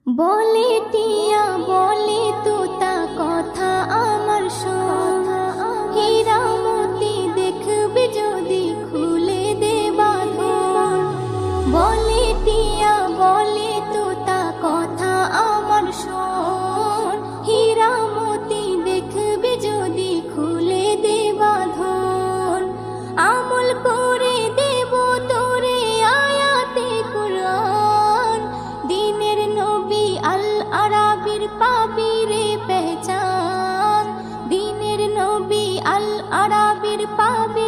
বলে টিয়া বলে তোতা কথা আমার শোন, হীরা মতি দেখবি যদি খুলে দে বাঁধন। বলে টিয়া বলে তোতা কথা আমার শোন, হীরা মতি দেখবি যদি খুলে দে বাঁধন। আমল করে দেব তোরে আয়াতে কুরআন, দিনের নবী আল আরাবির পাবি রে পেহচান। দিনের নবী আল আরাবির পাবি